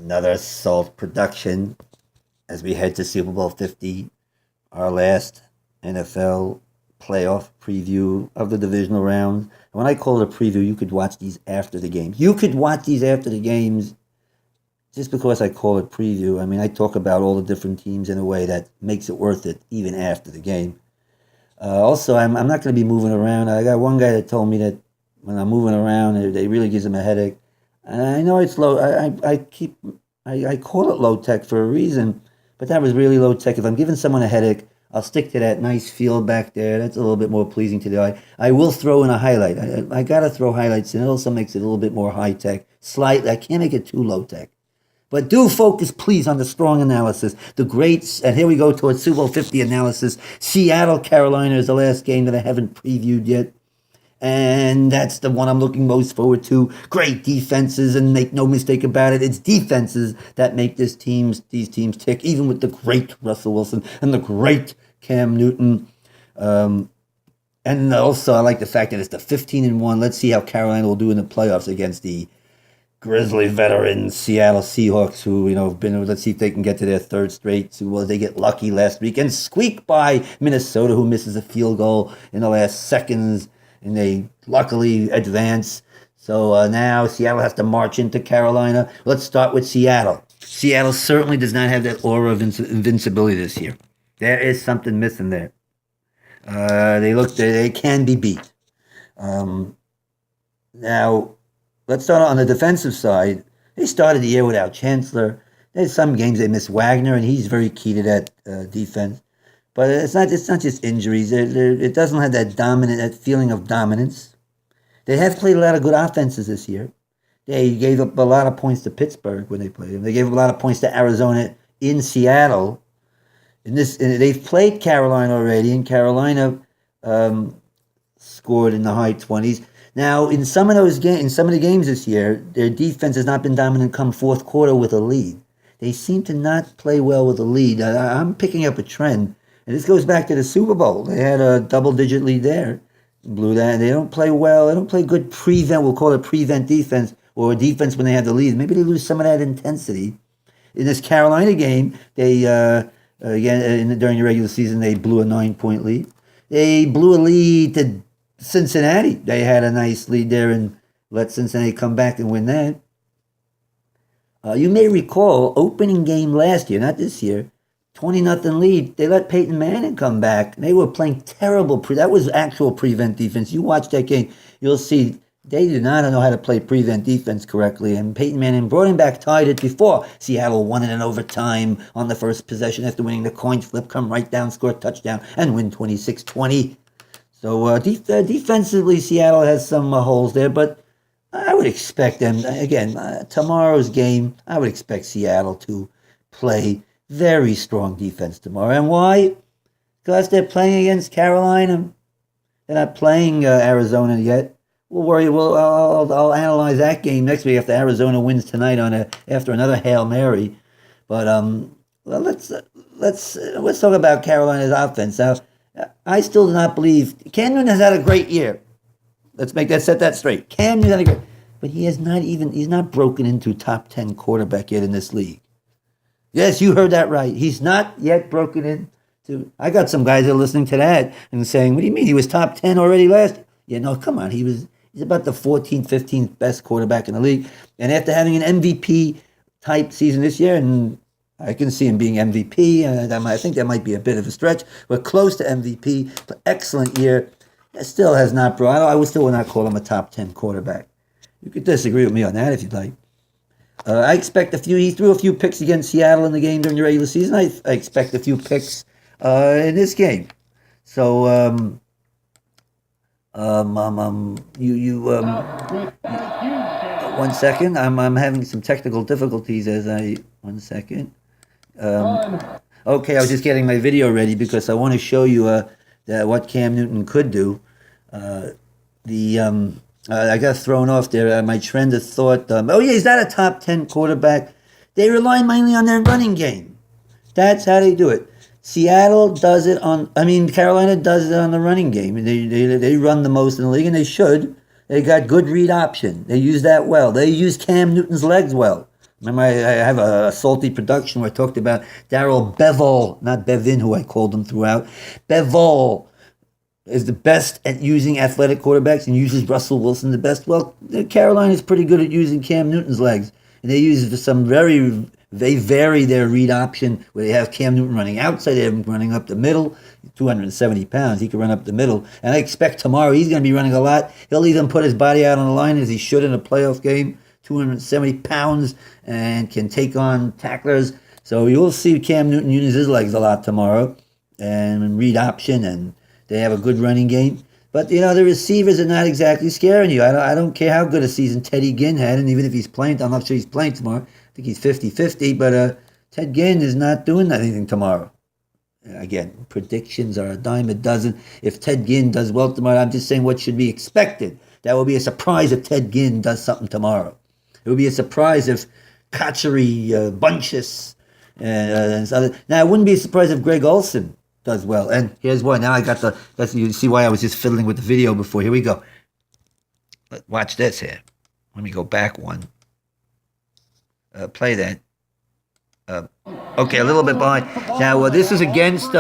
Another S.A.L.T production as we head to Super Bowl 50, our last NFL playoff preview of the divisional round. And when I call it a preview, you could watch these after the games. You could watch these after the games just because I call it preview. I mean, I talk about all the different teams in a way that makes it worth it even after the game. Also, I'm not going to be moving around. I got one guy that told me that when I'm moving around, it really gives him a headache. And I know it's low. I call it low tech for a reason, but that was really low tech. If I'm giving someone a headache, I'll stick to that nice field back there. That's a little bit more pleasing to the eye. I will throw in a highlight. I got to throw highlights, and it also makes it a little bit more high tech. Slight. I can't make it too low tech. But do focus, please, on the strong analysis. The greats, and here we go towards Super Bowl 50 analysis. Seattle, Carolina is the last game that I haven't previewed yet. And that's the one I'm looking most forward to. Great defenses, and make no mistake about it, it's defenses that make these teams tick, even with the great Russell Wilson and the great Cam Newton. And also, I like the fact that it's the 15-1. Let's see how Carolina will do in the playoffs against the Grizzly veterans, Seattle Seahawks, who, have been, let's see if they can get to their third straight. Well, they get lucky last week and squeak by Minnesota, who misses a field goal in the last seconds, and they luckily advance. So now Seattle has to march into Carolina. Let's start with Seattle. Seattle certainly does not have that aura of invincibility this year. There is something missing there. They can be beat. Now, let's start on the defensive side. They started the year without Chancellor. There's some games they miss Wagner, and he's very key to that defense. But it's not just injuries. It doesn't have that feeling of dominance. They have played a lot of good offenses this year. They gave up a lot of points to Pittsburgh when they played them. They gave up a lot of points to Arizona in Seattle. They've played Carolina already, and Carolina scored in the high 20s. Now, in some of the games this year, their defense has not been dominant come fourth quarter with a lead. They seem to not play well with a lead. I'm picking up a trend, and this goes back to the Super Bowl. They had a double-digit lead there, blew that. They don't play well. They don't play good prevent. We'll call it prevent defense, or defense when they have the lead. Maybe they lose some of that intensity. In this Carolina game, they during the regular season, they blew a 9-point lead. They blew a lead to Cincinnati. They had a nice lead there and let Cincinnati come back and win that. You may recall, opening game last year, not this year, 20-0 lead. They let Peyton Manning come back. They were playing terrible. That was actual prevent defense. You watch that game, you'll see they did not know how to play prevent defense correctly. And Peyton Manning brought him back, tied it before. Seattle won it in overtime on the first possession after winning the coin flip, come right down, score a touchdown, and win 26-20. So defensively, Seattle has some holes there, but I would expect them, again, tomorrow's game, I would expect Seattle to play very strong defense tomorrow. And why? Because they're playing against Carolina. They're not playing Arizona yet. We'll worry. I'll analyze that game next week after Arizona wins tonight after another Hail Mary. But let's talk about Carolina's offense now. I still do not believe Cam Newton has had a great year. Set that straight. Cam Newton had a great, but he's not broken into top 10 quarterback yet in this league. Yes, you heard that right. He's not yet broken into. I got some guys that are listening to that and saying, "What do you mean? He was top 10 already last?" Yeah, no, come on. He's about the 14th, 15th best quarterback in the league. And after having an MVP type season this year, and I can see him being MVP. I think that might be a bit of a stretch. We're close to MVP. But excellent year. It still has not brought. I would still not call him a top 10 quarterback. You could disagree with me on that if you'd like. I expect a few. He threw a few picks against Seattle in the game during the regular season. I expect a few picks in this game. So one second. I'm having some technical difficulties one second. Okay, I was just getting my video ready because I want to show you what Cam Newton could do. I got thrown off there. My trend of thought, he's not a top 10 quarterback. They rely mainly on their running game. That's how they do it. Carolina does it on the running game. They run the most in the league, and they should. They got good read option. They use that well. They use Cam Newton's legs well. Remember, I have a salty production where I talked about Darrell Bevell, not Bevin, who I called him throughout. Bevell is the best at using athletic quarterbacks and uses Russell Wilson the best. Well, Carolina is pretty good at using Cam Newton's legs. And they use they vary their read option where they have Cam Newton running outside, they have him running up the middle, 270 pounds. He can run up the middle. And I expect tomorrow he's going to be running a lot. He'll even put his body out on the line as he should in a playoff game, 270 pounds, and can take on tacklers. So you'll see Cam Newton use his legs a lot tomorrow and read option, and they have a good running game. But, the receivers are not exactly scaring you. I don't care how good a season Teddy Ginn had, and even if he's playing, I'm not sure he's playing tomorrow. I think he's 50-50, but Ted Ginn is not doing anything tomorrow. Again, predictions are a dime a dozen. If Ted Ginn does well tomorrow, I'm just saying what should be expected. That will be a surprise if Ted Ginn does something tomorrow. It would be a surprise if Kachary, Bunches, and other. Now, it wouldn't be a surprise if Greg Olsen does well. And here's why. Now you see why I was just fiddling with the video before. Here we go. Watch this here. Let me go back one. Play that. Okay, a little bit behind. Now, this was against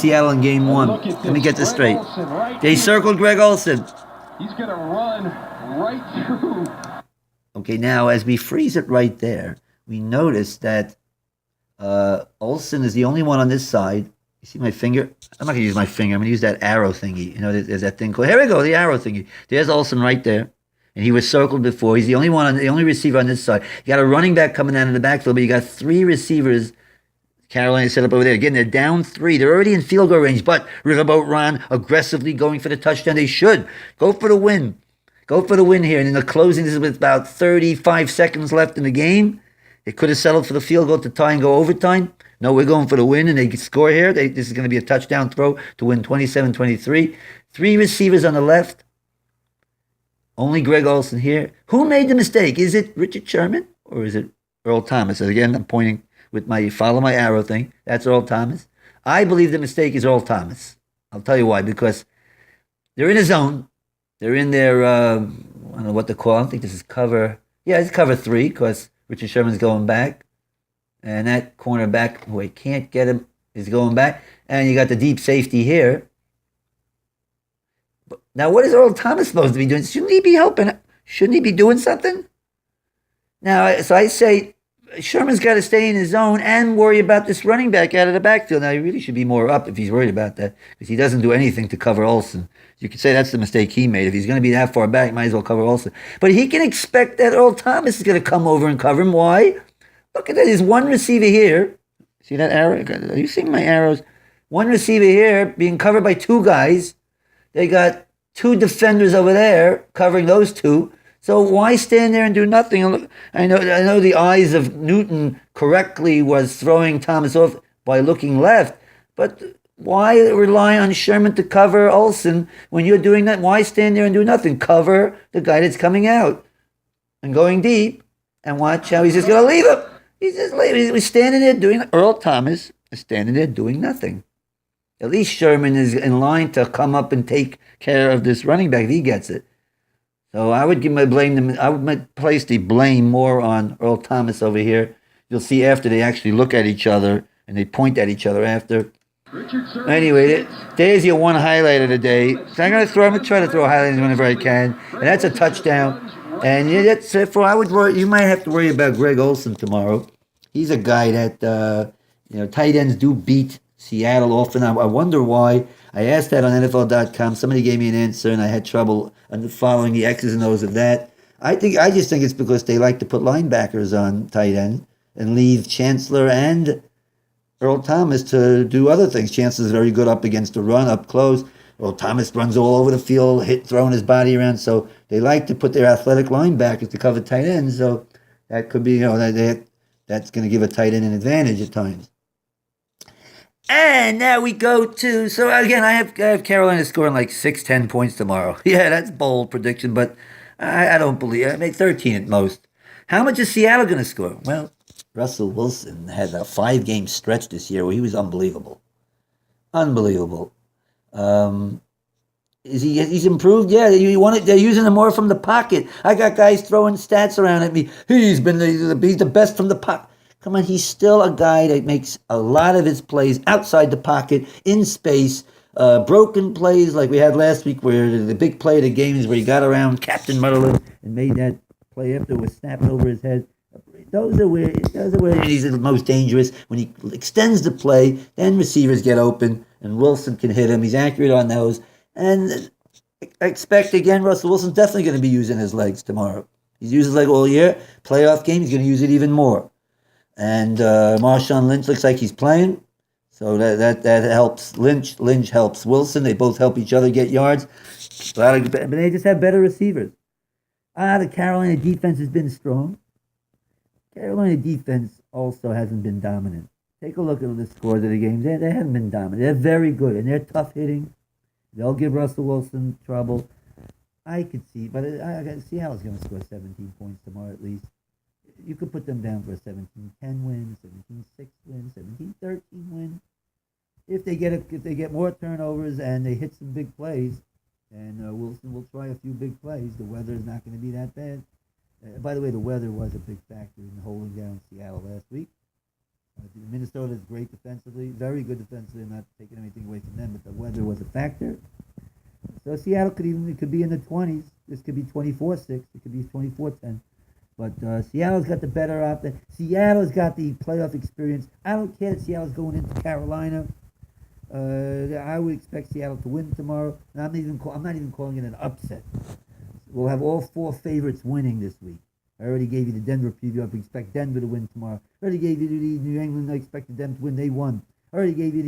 Seattle in game 1. Let me get this straight. They circled Greg Olsen. He's going to run right through. Okay, now as we freeze it right there, we notice that Olsen is the only one on this side. You see my finger? I'm not going to use my finger. I'm going to use that arrow thingy. There's that thing called. Here we go, the arrow thingy. There's Olsen right there. And he was circled before. He's the only receiver on this side. You got a running back coming down in the backfield, but you got 3 receivers. Carolina set up over there. Again, they're down 3. They're already in field goal range, but Riverboat Ron aggressively going for the touchdown. They should. Go for the win. Go for the win here. And in the closing, this is with about 35 seconds left in the game. They could have settled for the field goal to tie and go overtime. No, we're going for the win, and they score here. This is going to be a touchdown throw to win 27-23. 3 receivers on the left. Only Greg Olsen here. Who made the mistake? Is it Richard Sherman or is it Earl Thomas? And again, I'm pointing with follow my arrow thing. That's Earl Thomas. I believe the mistake is Earl Thomas. I'll tell you why. Because they're in a zone. They're in their, I don't know what to call it. I don't think this is cover. Yeah, it's cover 3 because Richard Sherman's going back. And that cornerback, who I can't get him, is going back. And you got the deep safety here. Now, what is Earl Thomas supposed to be doing? Shouldn't he be helping? Shouldn't he be doing something? Now, so I say Sherman's got to stay in his zone and worry about this running back out of the backfield. Now, he really should be more up if he's worried about that because he doesn't do anything to cover Olsen. You could say that's the mistake he made. If he's going to be that far back, might as well cover Olsen. But he can expect that Earl Thomas is going to come over and cover him. Why? Look at that. There's one receiver here. See that arrow? Are you seeing my arrows? One receiver here being covered by 2 guys. They got 2 defenders over there covering those 2. So why stand there and do nothing? I know the eyes of Newton correctly was throwing Thomas off by looking left, but why rely on Sherman to cover Olsen when you're doing that? Why stand there and do nothing? Cover the guy that's coming out and going deep, and watch how he's just going to leave him. He's just leaving. He's standing there doing. Earl Thomas is standing there doing nothing. At least Sherman is in line to come up and take care of this running back if he gets it. So I would place the blame more on Earl Thomas over here. You'll see after they actually look at each other and they point at each other after. Anyway, there's your one highlight of the day. So I'm going to try to throw highlights whenever I can. And that's a touchdown. And that's it for. You might have to worry about Greg Olsen tomorrow. He's a guy that tight ends do beat Seattle often. I wonder why. I asked that on NFL.com. Somebody gave me an answer, and I had trouble following the X's and O's of that. I just think it's because they like to put linebackers on tight end and leave Chancellor and Earl Thomas to do other things. Chancellor's very good up against the run, up close. Earl Thomas runs all over the field, throwing his body around. So they like to put their athletic linebackers to cover tight ends. So that could be, that's going to give a tight end an advantage at times. And now we go to, so again, I have Carolina scoring like 6-10 points tomorrow. Yeah, that's bold prediction, but I don't believe it. I made 13 at most. How much is Seattle going to score? Well, Russell Wilson had a 5-game stretch this year where he was unbelievable. Unbelievable. Is he? He's improved. Yeah, you want it. They're using him more from the pocket. I got guys throwing stats around at me. He's the best from the pocket. Come on, he's still a guy that makes a lot of his plays outside the pocket, in space, broken plays like we had last week, where the big play of the game is where he got around Captain Mutherland and made that play after it was snapped over his head. Those are where he's the most dangerous. When he extends the play, then receivers get open, and Wilson can hit him. He's accurate on those. And I expect again, Russell Wilson's definitely going to be using his legs tomorrow. He's used his leg all year. Playoff game, he's going to use it even more. And Marshawn Lynch looks like he's playing, so that helps Lynch. Lynch helps Wilson. They both help each other get yards. But they just have better receivers. The Carolina defense has been strong. Carolina defense also hasn't been dominant. Take a look at the scores of the games. They haven't been dominant. They're very good, and they're tough hitting. They'll give Russell Wilson trouble. I could see, but I see how he's going to score 17 points tomorrow at least. You could put them down for a 17-10 win, 17-6 win, 17-13 win. If they get more turnovers and they hit some big plays, and Wilson will try a few big plays, the weather is not going to be that bad. By the way, the weather was a big factor in holding down Seattle last week. Minnesota is great defensively, very good defensively. I'm not taking anything away from them, but the weather was a factor. So Seattle could be in the 20s. This could be 24-6. It could be 24-10. But Seattle's got the better offense. Seattle's got the playoff experience. I don't care that Seattle's going into Carolina. I would expect Seattle to win tomorrow. And I'm not even calling it an upset. We'll have all four favorites winning this week. I already gave you the Denver preview. I expect Denver to win tomorrow. I already gave you the New England. I expected them to win. They won. I already gave you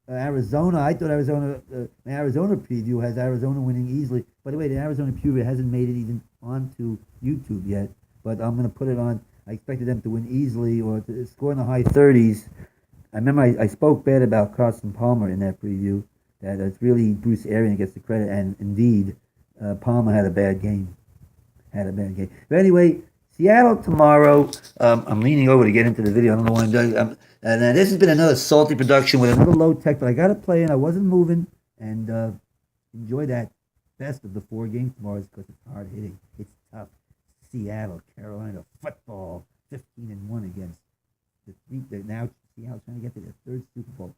the Arizona. I thought my Arizona preview has Arizona winning easily. By the way, the Arizona preview hasn't made it even onto YouTube yet. But I'm going to put it on. I expected them to win easily or to score in the high 30s. I remember I spoke bad about Carson Palmer in that preview. That it's really Bruce Arians that gets the credit. And indeed, Palmer had a bad game. But anyway, Seattle tomorrow. I'm leaning over to get into the video. I don't know why I'm doing. And this has been another salty production with another low tech, but I got to play and I wasn't moving. And enjoy that best of the four games tomorrow because it's hard hitting. It's tough. Seattle, Carolina football, 15-1 against the now Seattle trying to get to their third Super Bowl.